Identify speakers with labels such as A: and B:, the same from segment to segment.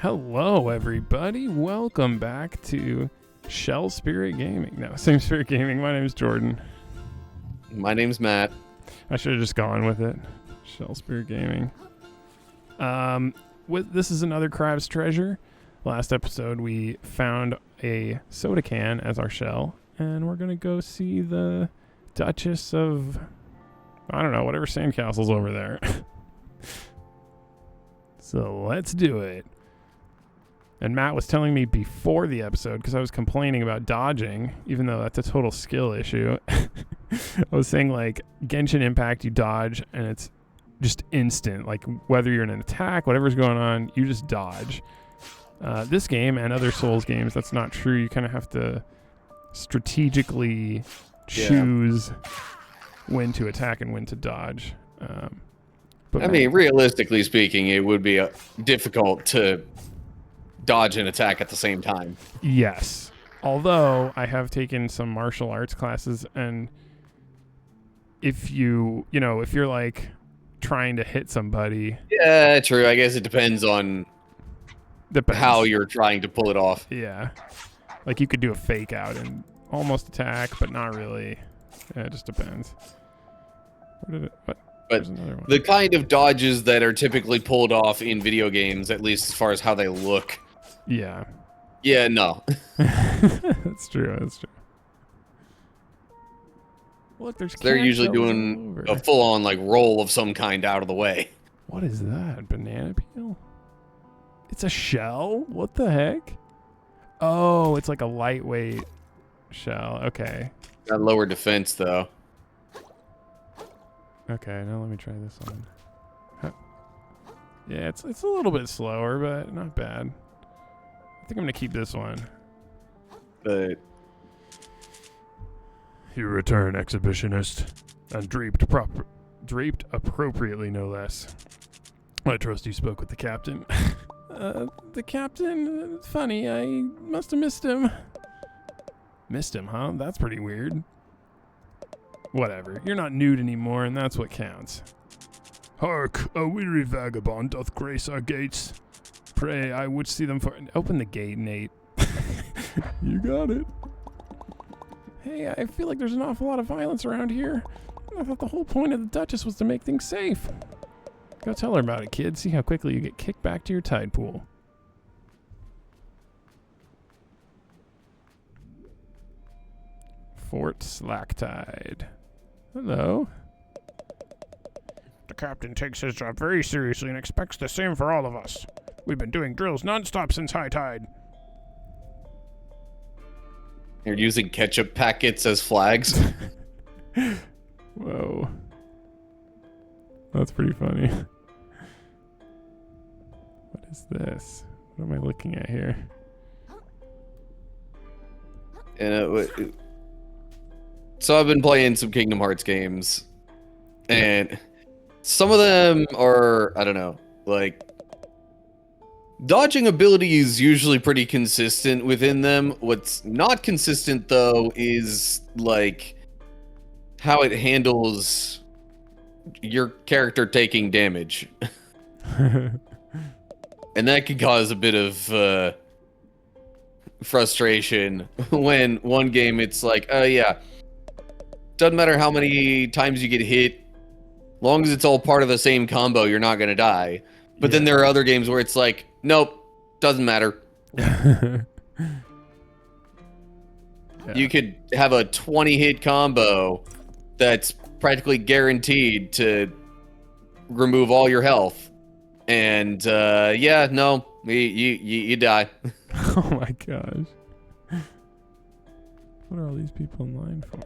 A: Hello, everybody. Welcome back to Shell Spirit Gaming. No, Same Spirit Gaming. My name's Jordan.
B: My name's Matt.
A: I should have just gone with it. Shell Spirit Gaming. This is another Crab's Treasure. Last episode, we found a soda can as our shell, and we're going to go see the Duchess of, I don't know, whatever sandcastle's over there. So let's do it. And Matt was telling me before the episode, because I was complaining about dodging, even though that's a total skill issue. I was saying, like, Genshin Impact, you dodge, and it's just instant. Like, whether you're in an attack, whatever's going on, you just dodge. This game and other Souls games, that's not true. You kind of have to strategically choose when to attack and when to dodge.
B: But I mean, realistically speaking, it would be difficult to dodge and attack at the same time.
A: Yes. Although I have taken some martial arts classes, and if you're like trying to hit somebody.
B: Yeah, true. I guess it depends on how you're trying to pull it off.
A: Yeah. Like you could do a fake out and almost attack, but not really. Yeah, it just depends. But
B: the kind of dodges that are typically pulled off in video games, at least as far as how they look.
A: Yeah.
B: Yeah, no.
A: That's true. Look,
B: they're usually doing a full-on like roll of some kind out of the way.
A: What is that? Banana peel? It's a shell? What the heck? Oh, it's like a lightweight shell. Okay.
B: Got lower defense though.
A: Okay, now let me try this one. Huh. Yeah, it's a little bit slower, but not bad. I think I'm gonna keep this one.
B: But
A: you return, exhibitionist, and draped appropriately, no less. I trust you spoke with the captain. The captain? Funny, I must have missed him. Missed him, huh? That's pretty weird. Whatever, you're not nude anymore, and that's what counts. Hark, a weary vagabond doth grace our gates. Pray, I would see them for... Open the gate, Nate. You got it. Hey, I feel like there's an awful lot of violence around here. I thought the whole point of the Duchess was to make things safe. Go tell her about it, kid. See how quickly you get kicked back to your tide pool. Fort Slacktide. Hello. The captain takes his job very seriously and expects the same for all of us. We've been doing drills non-stop since high tide.
B: You're using ketchup packets as flags?
A: Whoa. That's pretty funny. What is this? What am I looking at here?
B: And so I've been playing some Kingdom Hearts games, and some of them are, I don't know, like, dodging ability is usually pretty consistent within them. What's not consistent, though, is, like, how it handles your character taking damage. And that can cause a bit of frustration when one game it's like, oh yeah, doesn't matter how many times you get hit, long as it's all part of the same combo, you're not gonna die. But then there are other games where it's like, nope, doesn't matter. You could have a 20-hit combo that's practically guaranteed to remove all your health. And, you die.
A: Oh my gosh. What are all these people in line for?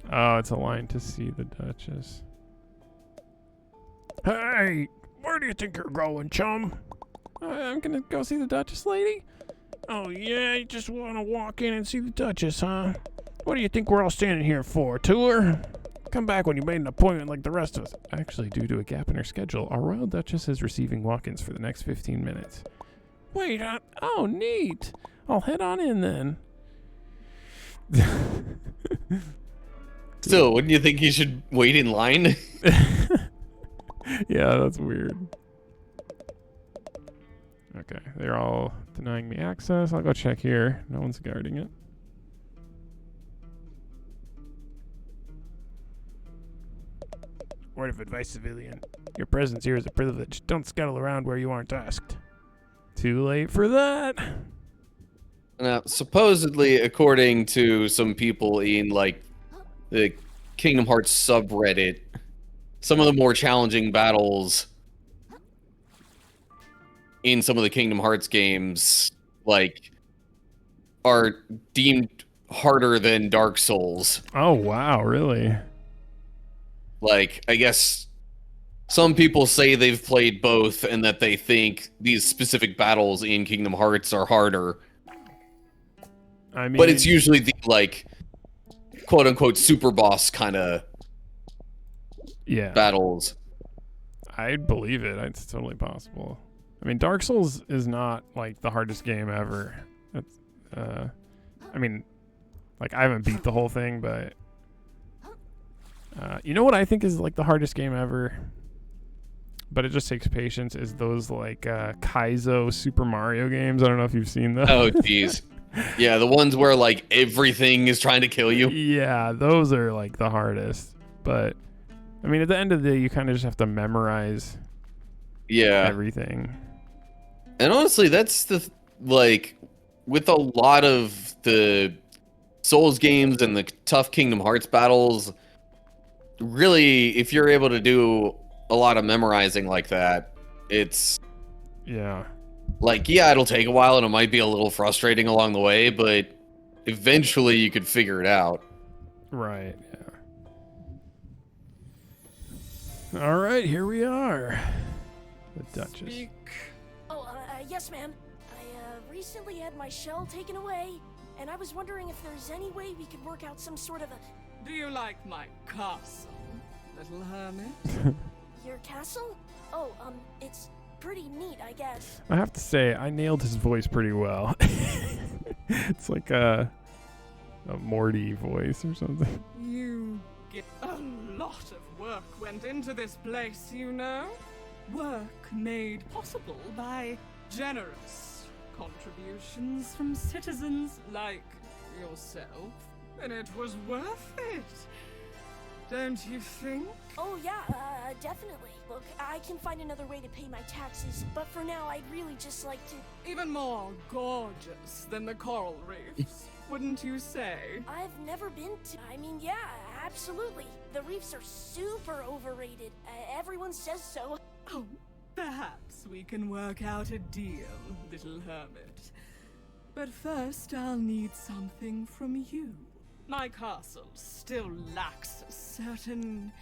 A: Oh, it's a line to see the Duchess. Hey, where do you think you're going, chum? I'm gonna go see the Duchess, lady. Oh yeah, you just wanna walk in and see the Duchess, huh? What do you think we're all standing here for, tour? Come back when you made an appointment like the rest of us. Actually, due to a gap in her schedule, our Royal Duchess is receiving walk-ins for the next 15 minutes. Wait, oh, neat. I'll head on in then.
B: Still, wouldn't you think you should wait in line?
A: Yeah, that's weird. Okay, they're all denying me access. I'll go check here. No one's guarding it. Word of advice, civilian. Your presence here is a privilege. Don't scuttle around where you aren't asked. Too late for that.
B: Now, supposedly, according to some people in like the Kingdom Hearts subreddit, some of the more challenging battles in some of the Kingdom Hearts games, like, are deemed harder than Dark Souls.
A: Oh, wow, really?
B: Like, I guess some people say they've played both and that they think these specific battles in Kingdom Hearts are harder.
A: I mean,
B: But it's usually the, like, quote-unquote super boss kind of battles.
A: I'd believe it. It's totally possible. I mean, Dark Souls is not, like, the hardest game ever. It's, I mean, like, I haven't beat the whole thing, but... you know what I think is, like, the hardest game ever? But it just takes patience, is those, like, Kaizo Super Mario games. I don't know if you've seen those.
B: Oh, jeez. Yeah, the ones where, like, everything is trying to kill you.
A: Yeah, those are, like, the hardest. But, I mean, at the end of the day, you kind of just have to memorize everything.
B: And honestly, that's the, like, with a lot of the Souls games and the tough Kingdom Hearts battles, really, if you're able to do a lot of memorizing like that, it's...
A: Yeah.
B: Like, yeah, it'll take a while and it might be a little frustrating along the way, but eventually you could figure it out.
A: Right, yeah. All right, here we are. The Duchess.
C: Speak.
D: Oh, yes, ma'am. I recently had my shell taken away, and I was wondering if there's any way we could work out some sort of a...
C: Do you like my castle, little hermit?
D: Your castle? Oh, it's pretty neat, I guess.
A: I have to say, I nailed his voice pretty well. It's like a Morty voice or something.
C: You get a lot of work went into this place, you know? Work made possible by generous contributions from citizens like yourself, and it was worth it. Don't you think?
D: Oh, yeah, definitely. Look, I can find another way to pay my taxes, but for now, I'd really just like to...
C: Even more gorgeous than the coral reefs, wouldn't you say?
D: I've never been to... I mean, yeah, absolutely. The reefs are super overrated. Everyone says so.
C: Oh, perhaps we can work out a deal, little hermit. But first, I'll need something from you. My castle still lacks a certain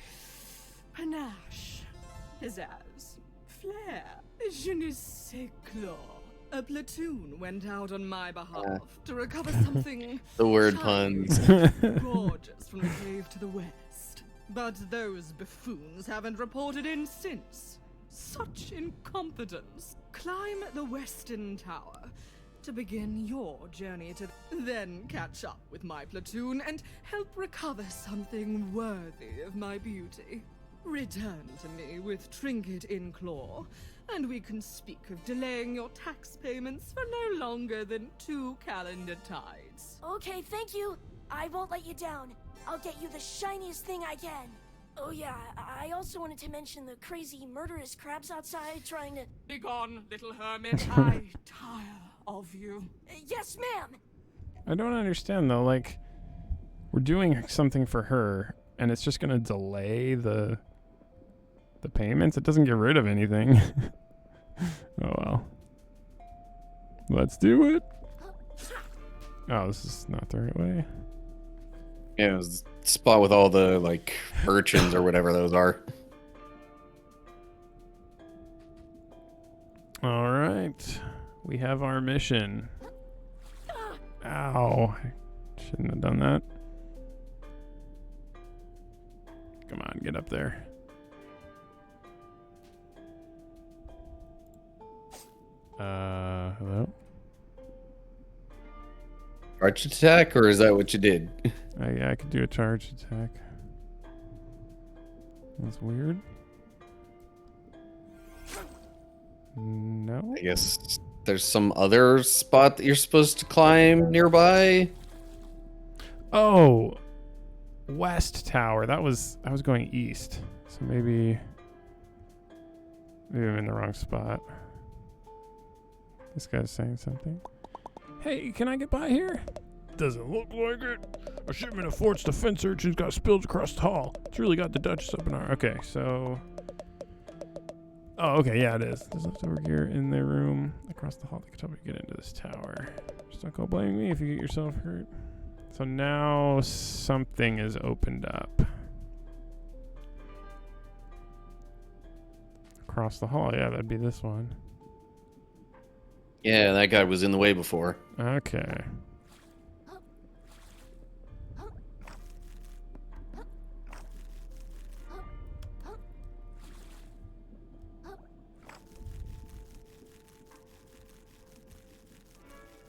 C: panache, pizzazz, flair, je ne sais quoi. A platoon went out on my behalf to recover something
B: The word
C: shiny,
B: puns.
C: gorgeous from the cave to the west. But those buffoons haven't reported in since. Such incompetence. Climb the western tower to begin your journey to then catch up with my platoon and help recover something worthy of my beauty. Return to me with trinket in claw, and we can speak of delaying your tax payments for no longer than 2 calendar tides.
D: Okay, thank you. I won't let you down. I'll get you the shiniest thing I can. Oh yeah, I also wanted to mention the crazy murderous crabs outside trying to...
C: Begone, little hermit. I tire of you.
D: Yes, ma'am!
A: I don't understand, though. Like, we're doing something for her, and it's just going to delay the payments? It doesn't get rid of anything. Oh, well. Let's do it. Oh, this is not the right way.
B: Yeah, it was the spot with all the, like, urchins or whatever those are.
A: All right. We have our mission. Ow. I shouldn't have done that. Come on, get up there. Hello?
B: Arch attack, or is that what you did?
A: Yeah, I could do a charge attack. That's weird. No?
B: I guess there's some other spot that you're supposed to climb nearby.
A: Oh, west tower. I was going east, so maybe I'm in the wrong spot. This guy's saying something. Hey, can I get by here? Doesn't look like it. A shipment of Fort's defense urchins got spilled across the hall. It's really got the Duchess up in our... Okay, so... Oh, okay, yeah, it is. There's leftover gear in their room. Across the hall, they can help you get into this tower. Just don't go blaming me if you get yourself hurt. So now something is opened up. Across the hall, yeah, that'd be this one.
B: Yeah, that guy was in the way before.
A: Okay.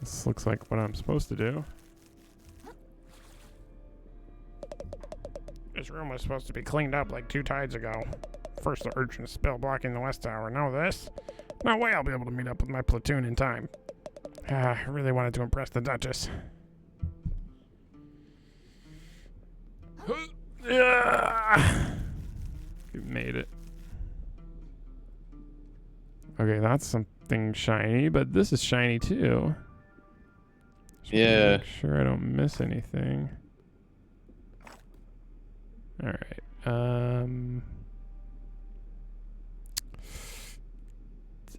A: This looks like what I'm supposed to do. This room was supposed to be cleaned up like 2 tides ago. First the urchin spill blocking the west tower, now this? No way I'll be able to meet up with my platoon in time. I really wanted to impress the Duchess. You made it. Okay, that's something shiny, but this is shiny too.
B: Yeah.
A: Make sure I don't miss anything. All right.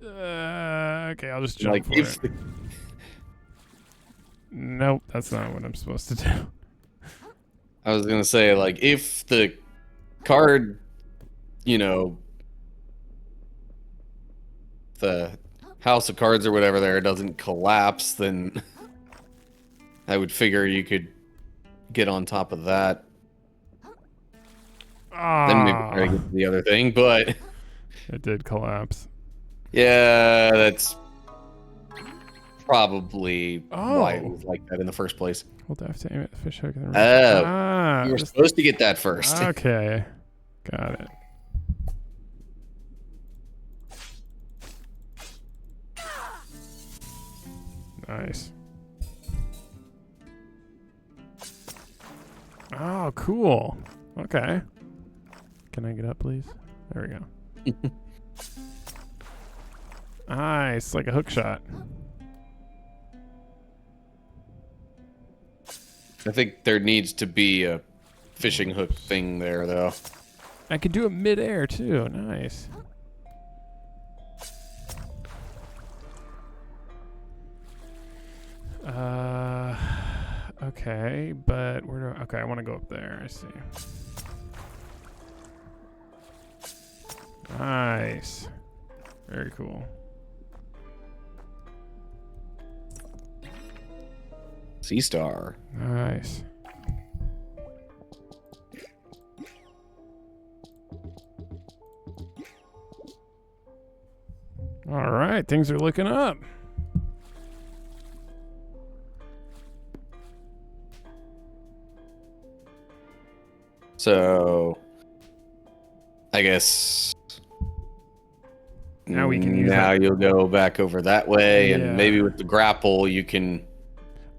A: Okay, I'll just jump
B: Like
A: for
B: if
A: it. Nope, that's not what I'm supposed to do.
B: I was gonna say, like, if the card, you know, the house of cards or whatever there doesn't collapse, then I would figure you could get on top of that. Then maybe try to get to the other thing, but
A: It did collapse.
B: yeah, that's probably why it was like that in the first place.
A: Hold F to aim at the fish hook in the
B: Oh, you were
A: this-
B: supposed to get that first.
A: Okay, got it. Nice. Oh, cool. Okay. Can I get up, please? There we go. Nice, like a hook shot.
B: I think there needs to be a fishing hook thing there, though.
A: I can do it mid-air too. Nice. Okay, but where do okay, I want to go up there. I see. Nice. Very cool.
B: Sea Star.
A: Nice. All right, things are looking up.
B: So, I guess
A: Now we can use
B: now
A: that.
B: you'll go back over that way,
A: Yeah.
B: and maybe with the grapple you can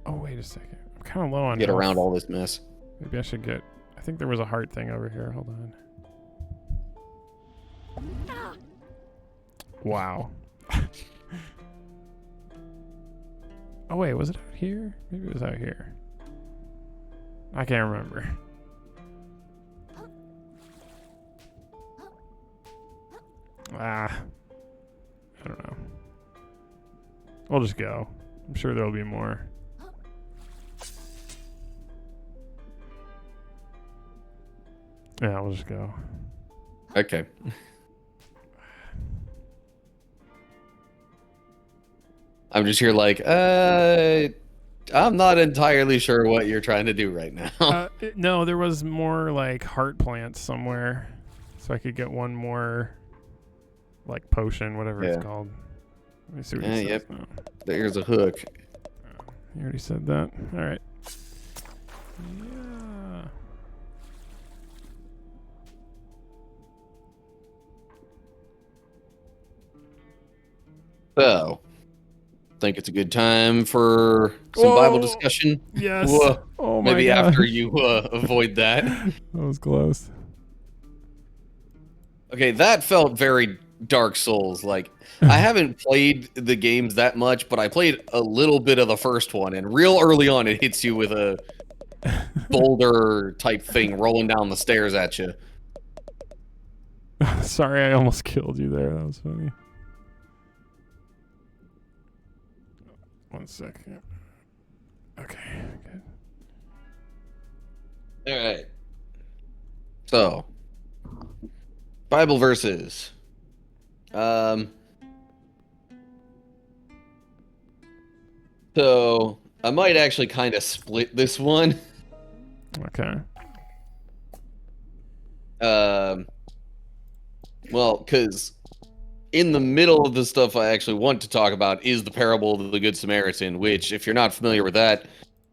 A: Oh, wait a second. I'm kind of low on
B: get
A: health.
B: around all this mess.
A: Maybe I should get... I think there was a heart thing over here. Hold on. Wow. Oh, wait. Was it out here? Maybe it was out here. I can't remember. I don't know. We'll just go. I'm sure there'll be more. Yeah, we'll just go.
B: Okay. I'm just here like, I'm not entirely sure what you're trying to do right now.
A: No, there was more like heart plants somewhere. So I could get one more like potion, whatever it's
B: Yeah.
A: called. Let me see what
B: Yeah,
A: he says
B: yep.
A: now.
B: There's a hook.
A: You already said that. All right. Yeah.
B: So, think it's a good time for some Bible discussion.
A: Yes.
B: Whoa.
A: Oh my
B: Maybe
A: god.
B: after you avoid that.
A: That was close.
B: Okay, that felt very Dark Souls. Like, I haven't played the games that much, but I played a little bit of the first one, and real early on it hits you with a boulder type thing rolling down the stairs at you.
A: Sorry, I almost killed you there. That was funny. 1 second. Okay, good.
B: Alright. So, Bible verses. So, I might actually kind of split this one.
A: Okay.
B: Well, because in the middle of the stuff I actually want to talk about is the parable of the Good Samaritan, which, if you're not familiar with that,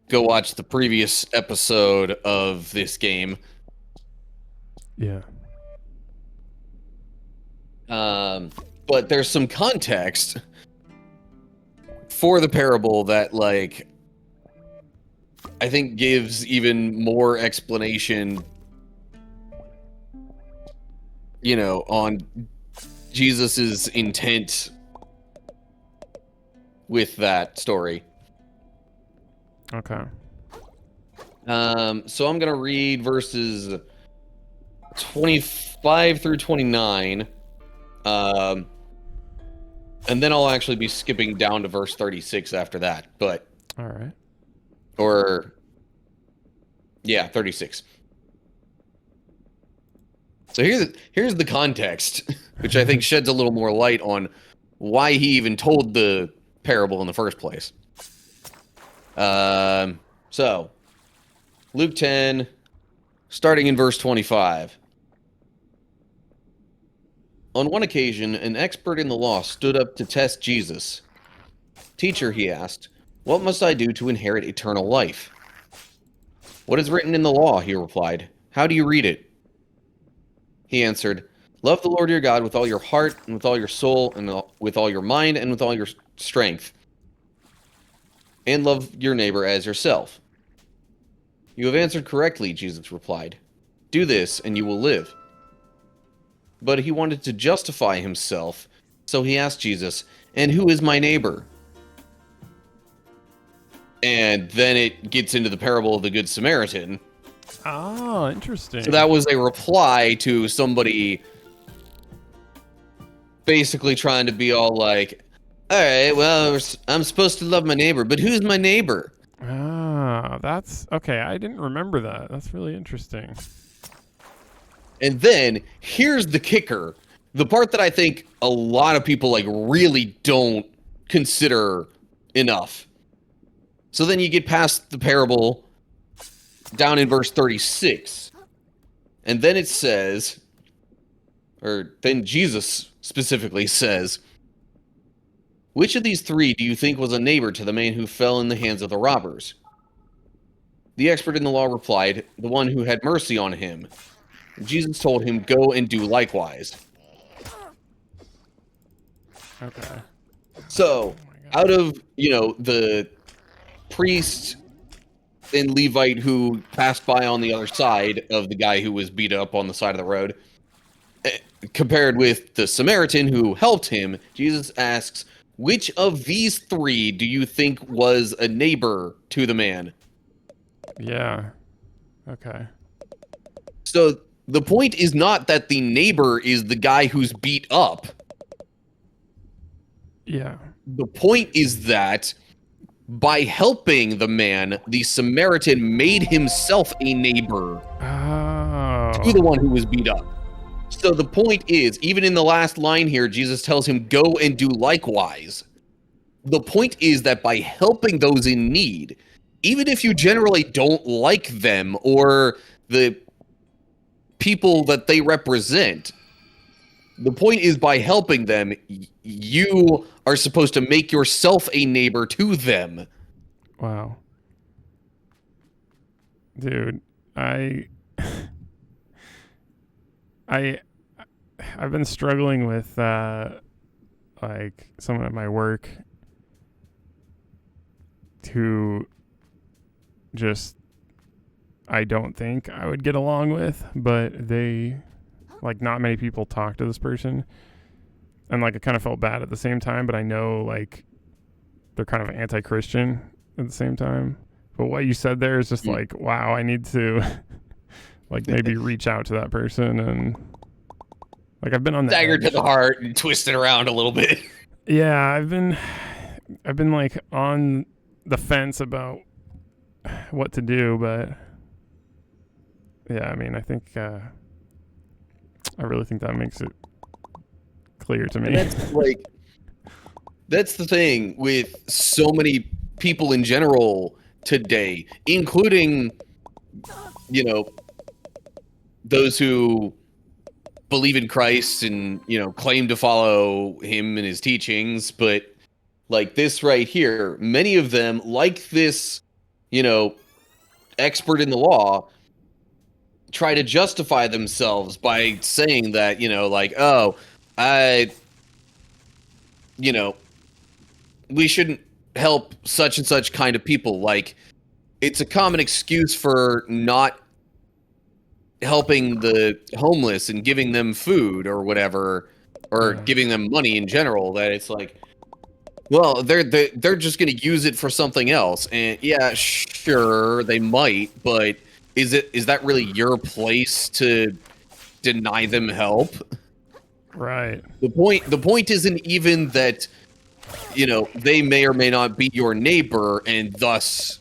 B: go watch the previous episode of this game.
A: Yeah.
B: But there's some context for the parable that, like, I think gives even more explanation, you know, on Jesus's intent with that story.
A: Okay.
B: So I'm gonna read verses 25 through 29. And then I'll actually be skipping down to verse 36 after that. But
A: All right.
B: or yeah, 36. So here's the context, which I think sheds a little more light on why he even told the parable in the first place. So Luke 10, starting in verse 25. On one occasion, an expert in the law stood up to test Jesus. "Teacher," he asked, "what must I do to inherit eternal life?" "What is written in the law?" he replied. "How do you read it?" He answered, "Love the Lord your God with all your heart, and with all your soul, and with all your mind, and with all your strength. And love your neighbor as yourself." "You have answered correctly," Jesus replied. "Do this, and you will live." But he wanted to justify himself, so he asked Jesus, "And who is my neighbor?" And then it gets into the parable of the Good Samaritan.
A: Oh, interesting.
B: So that was a reply to somebody basically trying to be all like, "All right, well, I'm supposed to love my neighbor, but who's my neighbor?"
A: Ah, that's okay. I didn't remember that. That's really interesting.
B: And then here's the kicker, the part that I think a lot of people like really don't consider enough. So then you get past the parable down in verse 36. And then it says, or then Jesus specifically says, "Which of these three do you think was a neighbor to the man who fell in the hands of the robbers?" The expert in the law replied, "The one who had mercy on him." Jesus told him, "Go and do likewise."
A: Okay.
B: So, out of, the priest and Levite who passed by on the other side of the guy who was beat up on the side of the road, compared with the Samaritan who helped him, Jesus asks, which of these three do you think was a neighbor to the man?
A: Yeah. Okay.
B: So, the point is not that the neighbor is the guy who's beat up.
A: Yeah.
B: The point is that by helping the man, the Samaritan made himself a neighbor to the one who was beat up. So the point is, even in the last line here, Jesus tells him, "Go and do likewise." The point is that by helping those in need, even if you generally don't like them or the people that they represent, the point is by helping them, you are supposed to make yourself a neighbor to them.
A: Wow. Dude, I've been struggling with like someone at my work who just I don't think I would get along with, but they, like, not many people talk to this person, and like I kind of felt bad at the same time, but I know like they're kind of anti-Christian at the same time. But what you said there is just like, wow, I need to like maybe reach out to that person, and like I've been on the
B: Dagger
A: edge.
B: to the heart and twist it around a little bit.
A: Yeah, I've been like on the fence about what to do, but yeah, I mean, I think I really think that makes it clear to me.
B: And that's like, that's the thing with so many people in general today, including, you know, those who believe in Christ and, you know, claim to follow him and his teachings, but like this right here, many of them, like this, you know, expert in the law, try to justify themselves by saying that, you know, like, oh, you know, we shouldn't help such and such kind of people. Like, it's a common excuse for not helping the homeless and giving them food or whatever, or giving them money in general, that it's like, well, they're just going to use it for something else. And yeah, sure, they might, but is that really your place to deny them help?
A: Right.
B: The point isn't even that, you know, they may or may not be your neighbor and thus,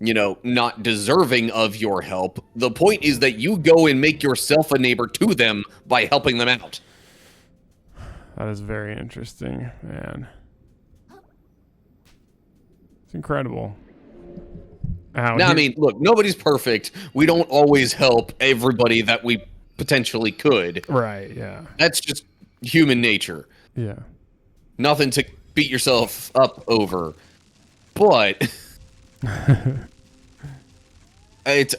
B: you know, not deserving of your help. The point is that you go and make yourself a neighbor to them by helping them out.
A: That is very interesting, man. It's incredible.
B: I mean, look, nobody's perfect. We don't always help everybody that we potentially could.
A: Right, yeah.
B: That's just human nature.
A: Yeah.
B: Nothing to beat yourself up over. But it's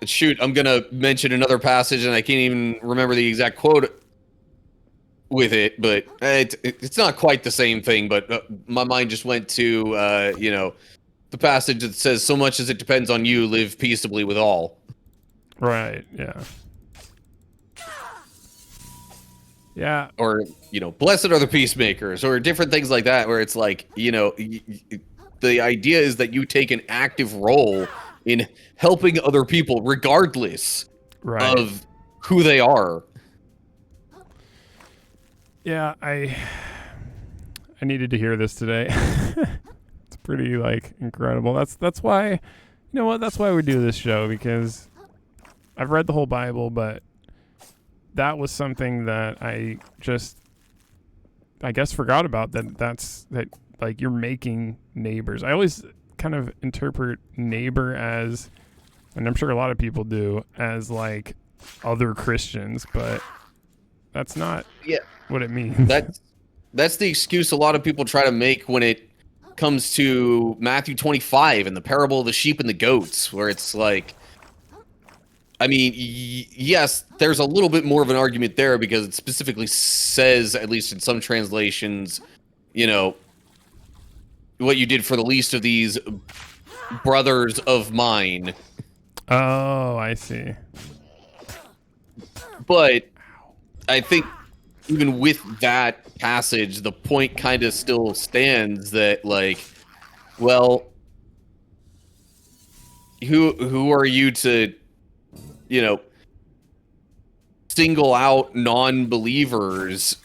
B: shoot, I'm gonna mention another passage, and I can't even remember the exact quote with it, but it's not quite the same thing. But my mind just went to you know, the passage that says, "So much as it depends on you, live peaceably with all."
A: Right. Yeah. Yeah.
B: Or, you know, blessed are the peacemakers, or different things like that, where it's like, you know, the idea is that you take an active role in helping other people, regardless of who they are.
A: Yeah, I needed to hear this today. It's pretty like incredible. That's why, you know what? That's why we do this show, because I've read the whole Bible, but that was something that I guess forgot about, that like you're making neighbors. I always kind of interpret neighbor as, and I'm sure a lot of people do, as like other Christians, but that's not what it means.
B: That's the excuse a lot of people try to make when it comes to Matthew 25 and the parable of the sheep and the goats, where it's like, I mean, yes, there's a little bit more of an argument there, because it specifically says, at least in some translations, you know, what you did for the least of these brothers of mine.
A: Oh, I see.
B: But I think even with that passage, the point kind of still stands that, like, well, who are you to, you know, single out non-believers,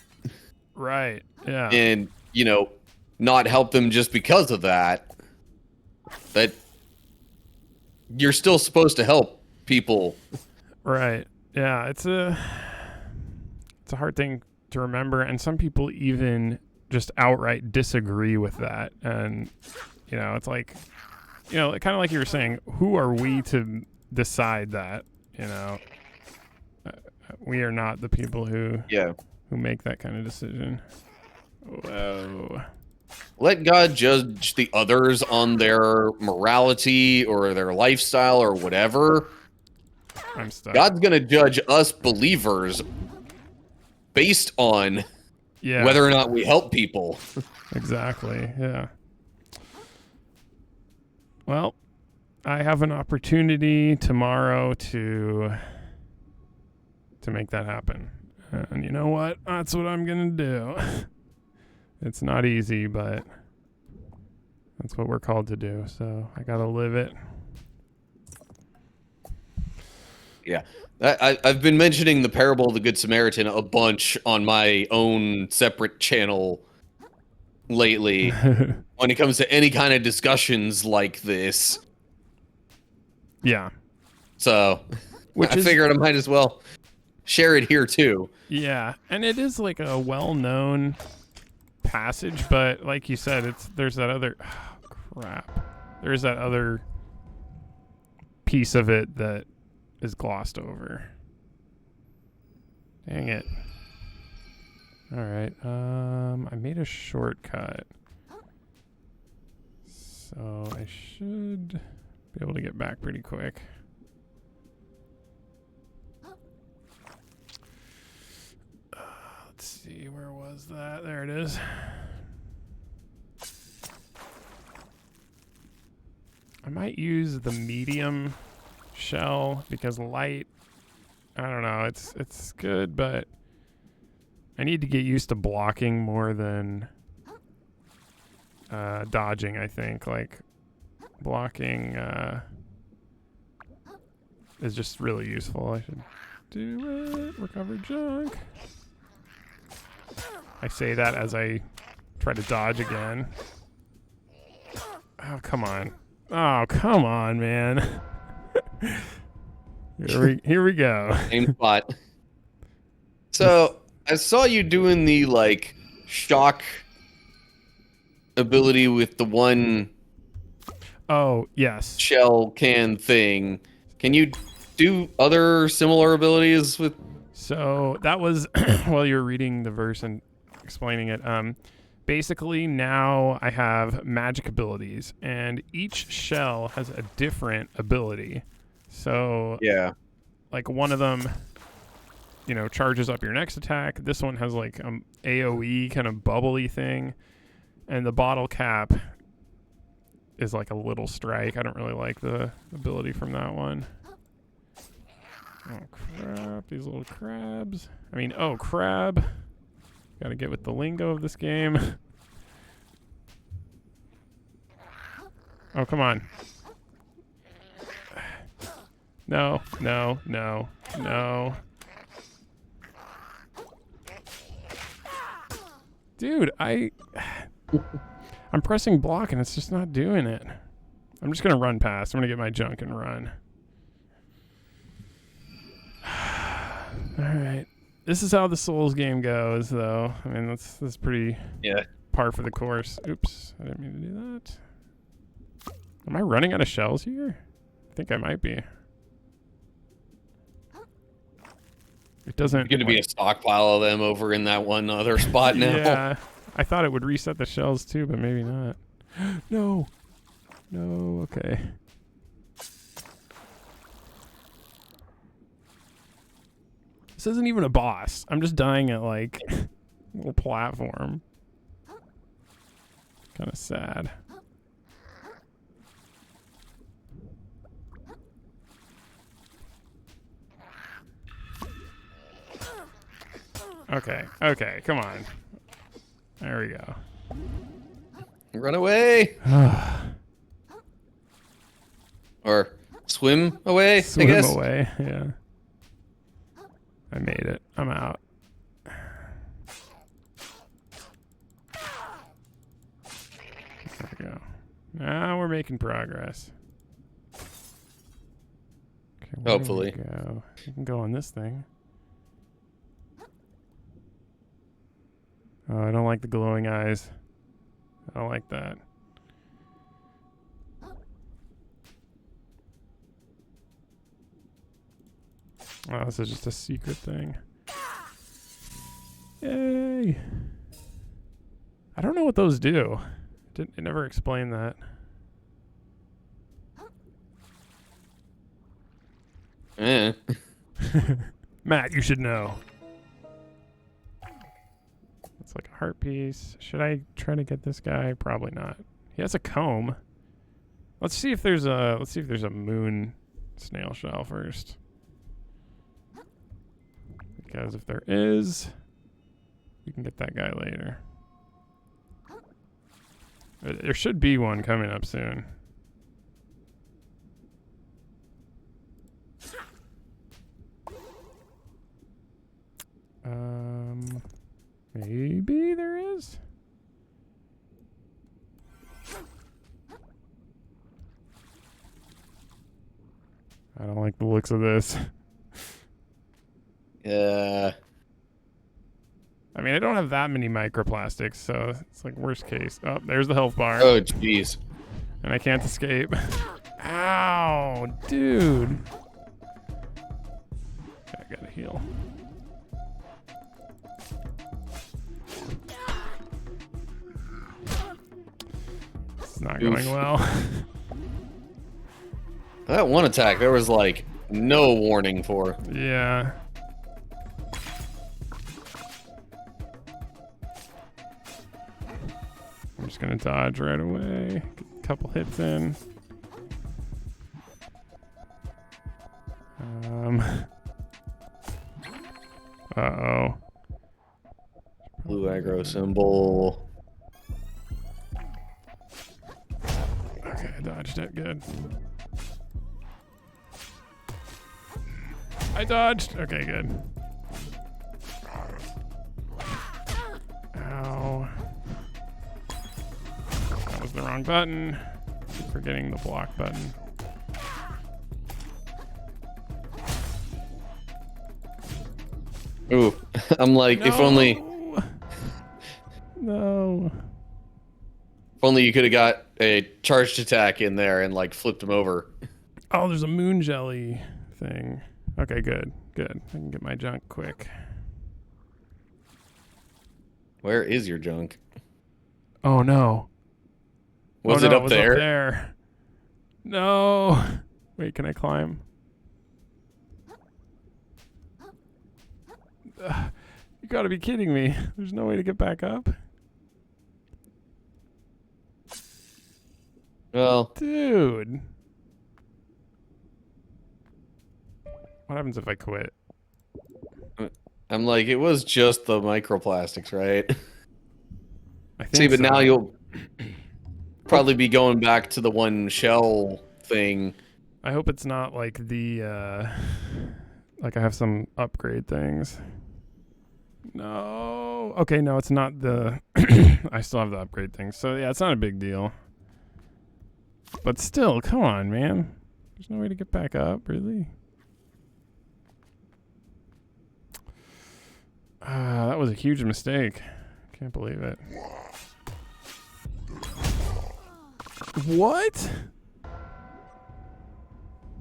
A: right? Yeah,
B: and, you know, not help them just because of that? That you're still supposed to help people,
A: right? Yeah, it's a hard thing to remember, and some people even just outright disagree with that. And, you know, it's like, you know, kind of like you were saying, who are we to decide that? You know, we are not the people who make that kind of decision. Whoa.
B: Let God judge the others on their morality or their lifestyle or whatever.
A: I'm stuck.
B: God's gonna judge us believers based on whether or not we help people.
A: Exactly. Yeah. Well, I have an opportunity tomorrow to make that happen. And you know what? That's what I'm going to do. It's not easy, but that's what we're called to do. So I got to live it.
B: Yeah. I've been mentioning the parable of the Good Samaritan a bunch on my own separate channel lately when it comes to any kind of discussions like this.
A: Yeah.
B: So
A: Which
B: I figured I might as well share it here too.
A: Yeah, and it is like a well-known passage, but like you said, there's that other there's that other piece of it that is glossed over. Dang it. All right. I made a shortcut. So I should be able to get back pretty quick. Let's see, where was that? There it is. I might use the medium shell because light, I don't know, it's good, but I need to get used to blocking more than dodging, I think. Like, blocking is just really useful. I should do it. Recover junk. I say that as I try to dodge again. Oh, come on. Oh, come on, man. Here we go.
B: Same spot. So I saw you doing the like shock ability with the one
A: Oh, yes.
B: shell can thing. Can you do other similar abilities with?
A: So that was while you were reading the verse and explaining it. Basically, now I have magic abilities, and each shell has a different ability. So,
B: Yeah.
A: like one of them, charges up your next attack. This one has like AoE kind of bubbly thing, and the bottle cap is like a little strike. I don't really like the ability from that one. Oh crap! These little crabs. Crab. Gotta get with the lingo of this game. Oh, come on. No. Dude, I'm pressing block and it's just not doing it. I'm just gonna run past. I'm gonna get my junk and run. Alright. This is how the Souls game goes, though. I mean, that's pretty par for the course. Oops, I didn't mean to do that. Am I running out of shells here? I think I might be. It doesn't...
B: Going to be a stockpile of them over in that one other spot now.
A: Yeah, I thought it would reset the shells too, but maybe not. No, okay. This isn't even a boss. I'm just dying at like a little platform. Kind of sad. Okay, come on. There we go.
B: Run away. Or swim away,
A: Swim
B: I guess.
A: away, yeah. I made it. I'm out. There we go. Now we're making progress. Okay, where do we
B: Hopefully.
A: go? You can go on this thing. Oh, I don't like the glowing eyes. I don't like that. Oh, this is just a secret thing. Yay! I don't know what those do. It never explained that. Matt, you should know. It's like a heart piece. Should I try to get this guy? Probably not. He has a comb. Let's see if there's a moon snail shell first. Because if there is, we can get that guy later. There should be one coming up soon. Maybe there is. I don't like the looks of this.
B: Yeah.
A: I mean, I don't have that many microplastics, so it's like worst case. Oh, there's the health bar.
B: Oh, jeez.
A: And I can't escape. Ow, dude. Okay, I gotta heal. It's not going well.
B: That one attack, there was like no warning for.
A: Yeah. I'm just gonna dodge right away. Get a couple hits in. Uh-oh.
B: Blue aggro symbol.
A: Okay, I dodged it. Good. I dodged. Okay, good. Ow. That was the wrong button. Keep forgetting the block button.
B: Ooh, I'm like,
A: No.
B: if only
A: No.
B: you could have got a charged attack in there and like flipped him over.
A: Oh, there's a moon jelly thing. Okay, good. Good. I can get my junk quick.
B: Where is your junk?
A: Oh, no.
B: Was
A: Oh,
B: it
A: no,
B: up
A: was
B: there?
A: Up there. No. Wait, can I climb? You gotta be kidding me. There's no way to get back up?
B: Well,
A: Dude. What happens if I quit?
B: I'm like, it was just the microplastics, right?
A: I think
B: See, but
A: so.
B: now you'll probably be going back to the one shell thing.
A: I hope it's not like the, like I have some upgrade things. No. Okay, no, it's not the... I still have the upgrade things. So, yeah, it's not a big deal. But still, come on, man. There's no way to get back up, really? That was a huge mistake. Can't believe it. What?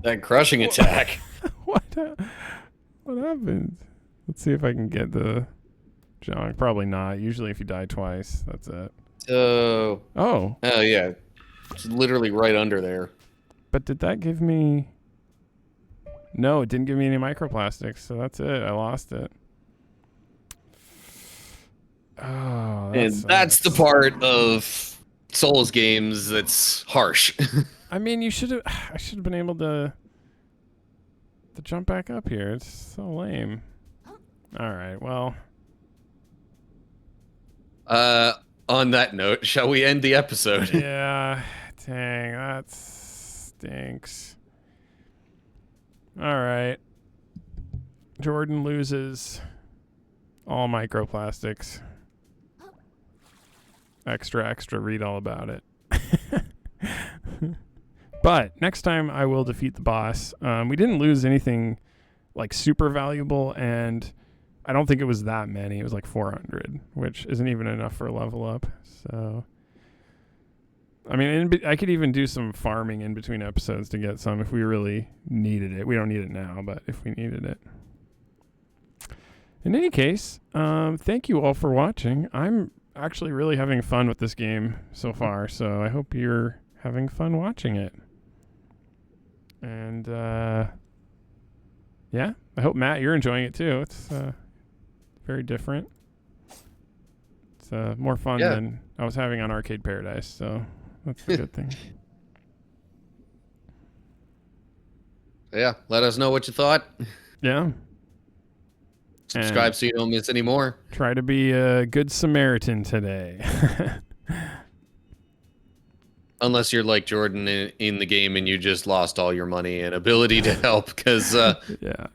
B: That crushing attack.
A: What happened? Let's see if I can get the junk. Probably not. Usually if you die twice, that's it.
B: So,
A: Oh,
B: oh yeah, it's literally right under there.
A: but did that give me... No, it didn't give me any microplastics, so that's it. I lost it. Oh,
B: And that's the part of Souls games that's harsh.
A: I mean, you should have... I should have been able to jump back up here. It's so lame. All right, well...
B: On that note, shall we end the episode?
A: Yeah, dang, that stinks. All right. Jordan loses all microplastics. Extra, read all about it. But next time I will defeat the boss. We didn't lose anything like super valuable, and I don't think it was that many. It was like 400, which isn't even enough for a level up. So, I mean, I could even do some farming in between episodes to get some if we really needed it. We don't need it now, but if we needed it. In any case, thank you all for watching. I'm actually really having fun with this game so far, so I hope you're having fun watching it. And, yeah, I hope, Matt, you're enjoying it too. It's very different. It's more fun than I was having on Arcade Paradise, so that's a good thing.
B: Yeah, let us know what you thought.
A: Yeah.
B: Subscribe
A: And
B: so you don't miss any more.
A: try to be a good Samaritan today.
B: Unless you're like Jordan in the game and you just lost all your money and ability to help, because
A: Yeah.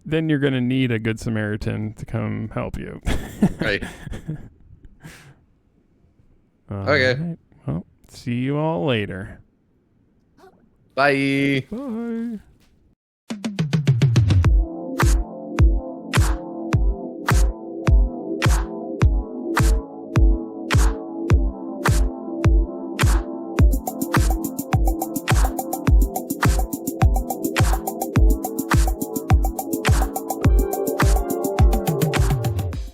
A: Then you're going to need a good Samaritan to come help you.
B: right.
A: Okay. Right. Well, see you all later.
B: Bye.
A: Bye.